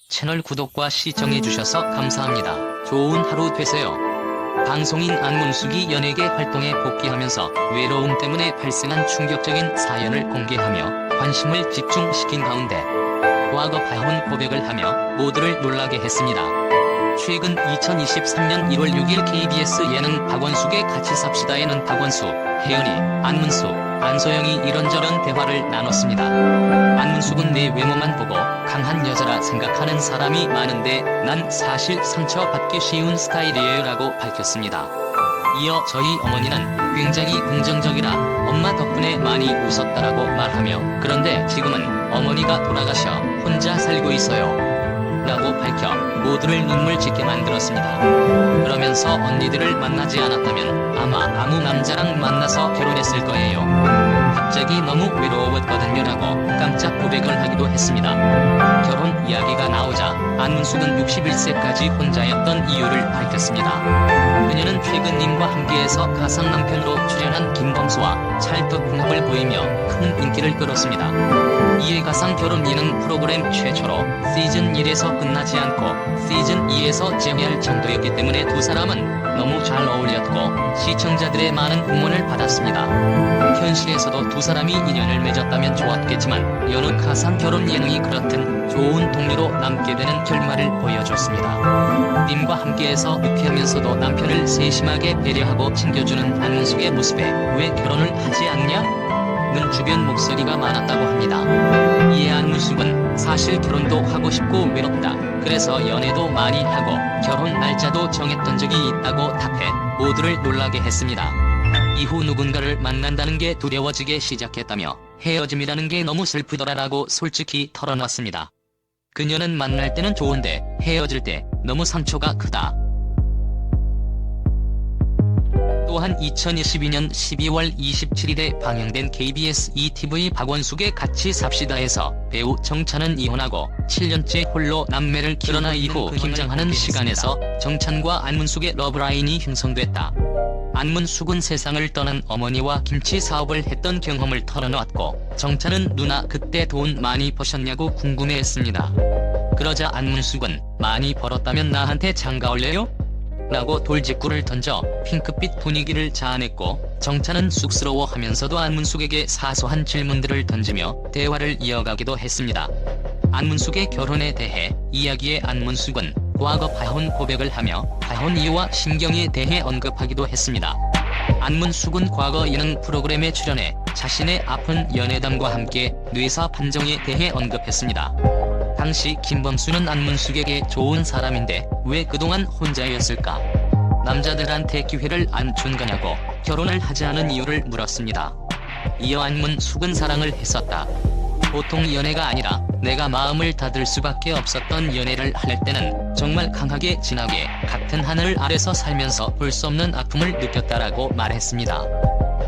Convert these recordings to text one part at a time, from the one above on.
채널 구독과 시청해주셔서 감사합니다. 좋은 하루 되세요. 방송인 안문숙이 연예계 활동에 복귀하면서 외로움 때문에 발생한 충격적인 사연을 공개하며 관심을 집중시킨 가운데 과거 파혼 고백을 하며 모두를 놀라게 했습니다. 최근 2023년 1월 6일 KBS 예능 박원숙의 같이 삽시다에는 박원수, 혜연이, 안문숙, 안소영이 이런저런 대화를 나눴습니다. 안문숙은 내 외모만 보고 강한 여자라 생각하는 사람이 많은데 난 사실 상처받기 쉬운 스타일이에요 라고 밝혔습니다. 이어 저희 어머니는 굉장히 긍정적이라 엄마 덕분에 많이 웃었다라고 말하며 그런데 지금은 어머니가 돌아가셔 혼자 살고 있어요 라고 밝혀 모두를 눈물 짓게 만들었습니다. 그러면서 언니들을 만나지 않았다면 아마 아무 남자랑 만나서 결혼했을 거예요. 갑자기 너무 외로웠거든요 라고 깜짝 고백을 하기도 했습니다. 결혼 이야기가 나오자 안문숙은 61세까지 혼자였던 이유를 밝혔습니다. 그녀는 최근 님과 함께해서 가상 남편으로 출연한 김범수와 찰떡궁합을 보이며 큰 인기를 끌었습니다. 이에 가상 결혼 예능 프로그램 최초로 시즌 1에서 끝나지 않고 시즌 2에서 재회할 정도였기 때문에 두 사람은 너무 잘 어울렸고 시청자들의 많은 응원을 받았습니다. 현실에서도 두 사람이 인연을 맺었다면 좋았겠지만 여느 가상 결혼 예능이 그렇듯 좋은 동료로 남게 되는 결말을 보여줬습니다. 님과 함께해서 유쾌하면서도 남편을 세심하게 배려하고 챙겨주는 안문숙의 모습에 왜 결혼을 하지 않냐? 는 주변 목소리가 많았다고 합니다. 이에 안문숙은 사실 결혼도 하고 싶고 외롭다. 그래서 연애도 많이 하고 결혼 날짜도 정했던 적이 있다고 답해 모두를 놀라게 했습니다. 이후 누군가를 만난다는 게 두려워지게 시작했다며 헤어짐이라는 게 너무 슬프더라라고 솔직히 털어놨습니다. 그녀는 만날 때는 좋은데 헤어질 때 너무 상처가 크다. 또한 2022년 12월 27일에 방영된 KBS ETV 박원숙의 같이 삽시다에서 배우 정찬은 이혼하고 7년째 홀로 남매를 기르나 이후 김장하는 시간에서 정찬과 안문숙의 러브라인이 형성됐다. 안문숙은 세상을 떠난 어머니와 김치 사업을 했던 경험을 털어놓았고 정찬은 누나 그때 돈 많이 버셨냐고 궁금해했습니다. 그러자 안문숙은 많이 벌었다면 나한테 장가올래요? 라고 돌직구를 던져 핑크빛 분위기를 자아냈고 정찬은 쑥스러워하면서도 안문숙에게 사소한 질문들을 던지며 대화를 이어가기도 했습니다. 안문숙의 결혼에 대해 이야기에 안문숙은 과거 파혼 고백을 하며 파혼 이유와 심경에 대해 언급하기도 했습니다. 안문숙은 과거 예능 프로그램에 출연해 자신의 아픈 연애담과 함께 뇌사 판정에 대해 언급했습니다. 당시 김범수는 안문숙에게 좋은 사람인데 왜 그동안 혼자였을까? 남자들한테 기회를 안 준 거냐고 결혼을 하지 않은 이유를 물었습니다. 이어 안문숙은 사랑을 했었다. 보통 연애가 아니라 내가 마음을 닫을 수밖에 없었던 연애를 할 때는 정말 강하게 진하게 같은 하늘 아래서 살면서 볼 수 없는 아픔을 느꼈다라고 말했습니다.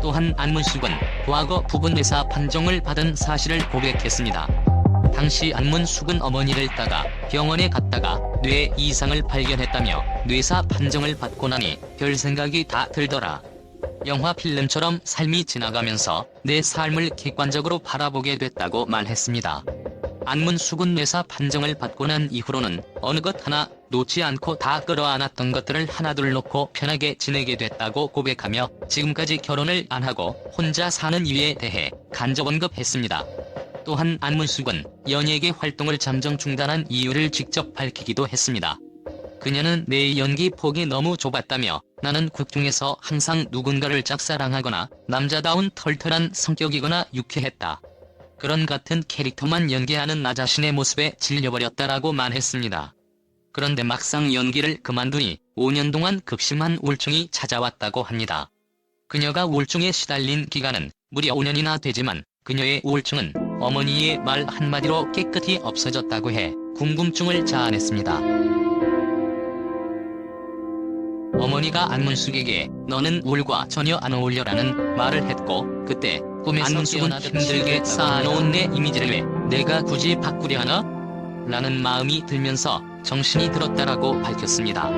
또한 안문숙은 과거 부분 뇌사 판정을 받은 사실을 고백했습니다. 당시 안문숙은 어머니를 따가 병원에 갔다가 뇌 이상을 발견했다며 뇌사 판정을 받고 나니 별 생각이 다 들더라. 영화 필름처럼 삶이 지나가면서 내 삶을 객관적으로 바라보게 됐다고 말했습니다. 안문숙은 뇌사 판정을 받고 난 이후로는 어느 것 하나 놓지 않고 다 끌어안았던 것들을 하나둘 놓고 편하게 지내게 됐다고 고백하며 지금까지 결혼을 안 하고 혼자 사는 이유에 대해 간접 언급했습니다. 또한 안문숙은 연예계 활동을 잠정 중단한 이유를 직접 밝히기도 했습니다. 그녀는 내 연기 폭이 너무 좁았다며 나는 극 중에서 항상 누군가를 짝사랑하거나 남자다운 털털한 성격이거나 유쾌했다. 그런 같은 캐릭터만 연기하는 나 자신의 모습에 질려버렸다라고 말했습니다. 그런데 막상 연기를 그만두니 5년 동안 극심한 우울증이 찾아왔다고 합니다. 그녀가 우울증에 시달린 기간은 무려 5년이나 되지만 그녀의 우울증은 어머니의 말 한마디로 깨끗이 없어졌다고 해 궁금증을 자아냈습니다. 어머니가 안문숙에게 너는 우울과 전혀 안 어울려라는 말을 했고 그때 꿈에서 안문숙은 힘들게 쌓아놓은 내 이미지를 왜 내가 굳이 바꾸려 하나? 라는 마음이 들면서 정신이 들었다라고 밝혔습니다.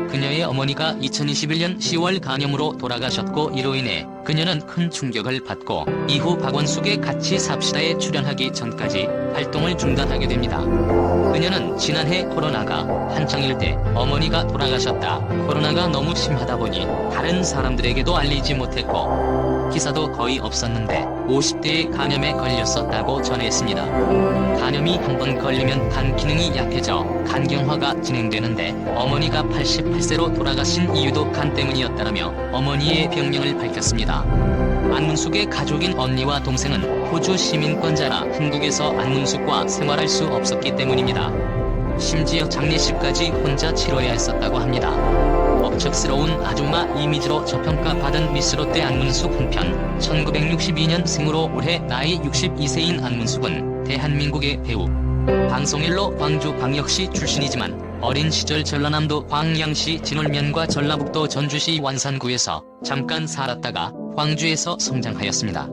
그녀의 어머니가 2021년 10월 간염으로 돌아가셨고 이로 인해 그녀는 큰 충격을 받고 이후 박원숙의 같이 삽시다에 출연하기 전까지 활동을 중단하게 됩니다. 그녀는 지난해 코로나가 한창일 때 어머니가 돌아가셨다. 코로나가 너무 심하다 보니 다른 사람들에게도 알리지 못했고 기사도 거의 없었는데 50대에 간염에 걸렸었다고 전했습니다. 간염이 한번 걸리면 간 기능이 약해져 간경화가 진행되는데 어머니가 88세로 돌아가신 이유도 간 때문이었다라며 어머니의 병명을 밝혔습니다. 안문숙의 가족인 언니와 동생은 호주 시민권자라 한국에서 안문숙과 생활할 수 없었기 때문입니다. 심지어 장례식까지 혼자 치러야 했었다고 합니다. 억척스러운 아줌마 이미지로 저평가받은 미스롯데 안문숙 한편 1962년생으로 올해 나이 62세인 안문숙은 대한민국의 배우, 방송일로 광주광역시 출신이지만 어린 시절 전라남도 광양시 진월면과 전라북도 전주시 완산구에서 잠깐 살았다가 광주에서 성장하였습니다.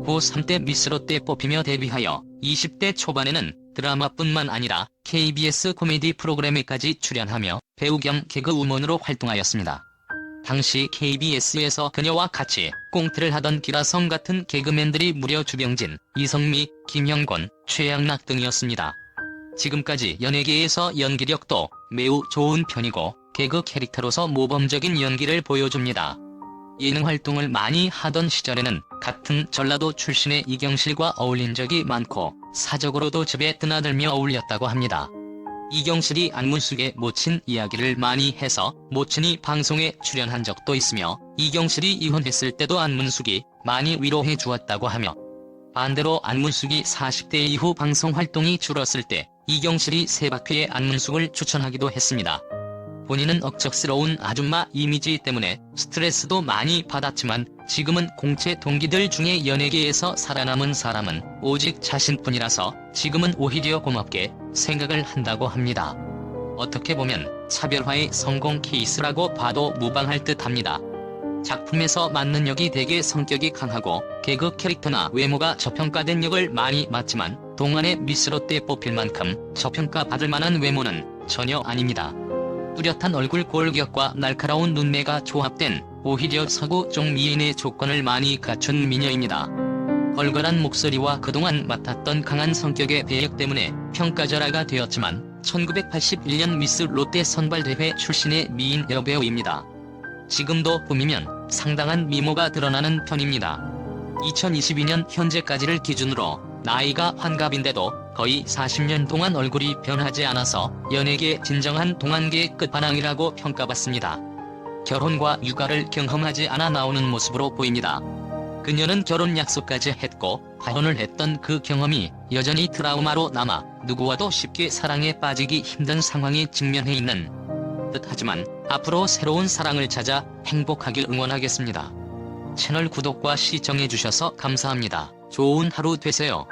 고3 때 미스롯데 뽑히며 데뷔하여 20대 초반에는 드라마뿐만 아니라 KBS 코미디 프로그램에까지 출연하며 배우 겸 개그우먼으로 활동하였습니다. 당시 KBS에서 그녀와 같이 꽁트를 하던 기라성 같은 개그맨들이 무려 주병진, 이성미, 김형권, 최양락 등이었습니다. 지금까지 연예계에서 연기력도 매우 좋은 편이고 개그 캐릭터로서 모범적인 연기를 보여줍니다. 예능 활동을 많이 하던 시절에는 같은 전라도 출신의 이경실과 어울린 적이 많고 사적으로도 집에 드나들며 어울렸다고 합니다. 이경실이 안문숙의 모친 이야기를 많이 해서 모친이 방송에 출연한 적도 있으며 이경실이 이혼했을 때도 안문숙이 많이 위로해 주었다고 하며 반대로 안문숙이 40대 이후 방송 활동이 줄었을 때 이경실이 세바퀴의 안문숙을 추천하기도 했습니다. 본인은 억척스러운 아줌마 이미지 때문에 스트레스도 많이 받았지만 지금은 공채 동기들 중에 연예계에서 살아남은 사람은 오직 자신뿐이라서 지금은 오히려 고맙게 생각을 한다고 합니다. 어떻게 보면 차별화의 성공 케이스라고 봐도 무방할 듯합니다. 작품에서 맡는 역이 대개 성격이 강하고 개그 캐릭터나 외모가 저평가된 역을 많이 맡지만 동안의 미스롯데에 뽑힐 만큼 저평가받을 만한 외모는 전혀 아닙니다. 뚜렷한 얼굴 골격과 날카로운 눈매가 조합된 오히려 서구적 미인의 조건을 많이 갖춘 미녀입니다. 걸걸한 목소리와 그동안 맡았던 강한 성격의 배역 때문에 평가절하가 되었지만 1981년 미스 롯데 선발대회 출신의 미인 여배우입니다. 지금도 꾸미면 상당한 미모가 드러나는 편입니다. 2022년 현재까지를 기준으로 나이가 환갑인데도 거의 40년 동안 얼굴이 변하지 않아서 연예계 진정한 동안계의 끝판왕이라고 평가받습니다. 결혼과 육아를 경험하지 않아 나오는 모습으로 보입니다. 그녀는 결혼 약속까지 했고 파혼을 했던 그 경험이 여전히 트라우마로 남아 누구와도 쉽게 사랑에 빠지기 힘든 상황에 직면해 있는 듯하지만 앞으로 새로운 사랑을 찾아 행복하길 응원하겠습니다. 채널 구독과 시청해주셔서 감사합니다. 좋은 하루 되세요.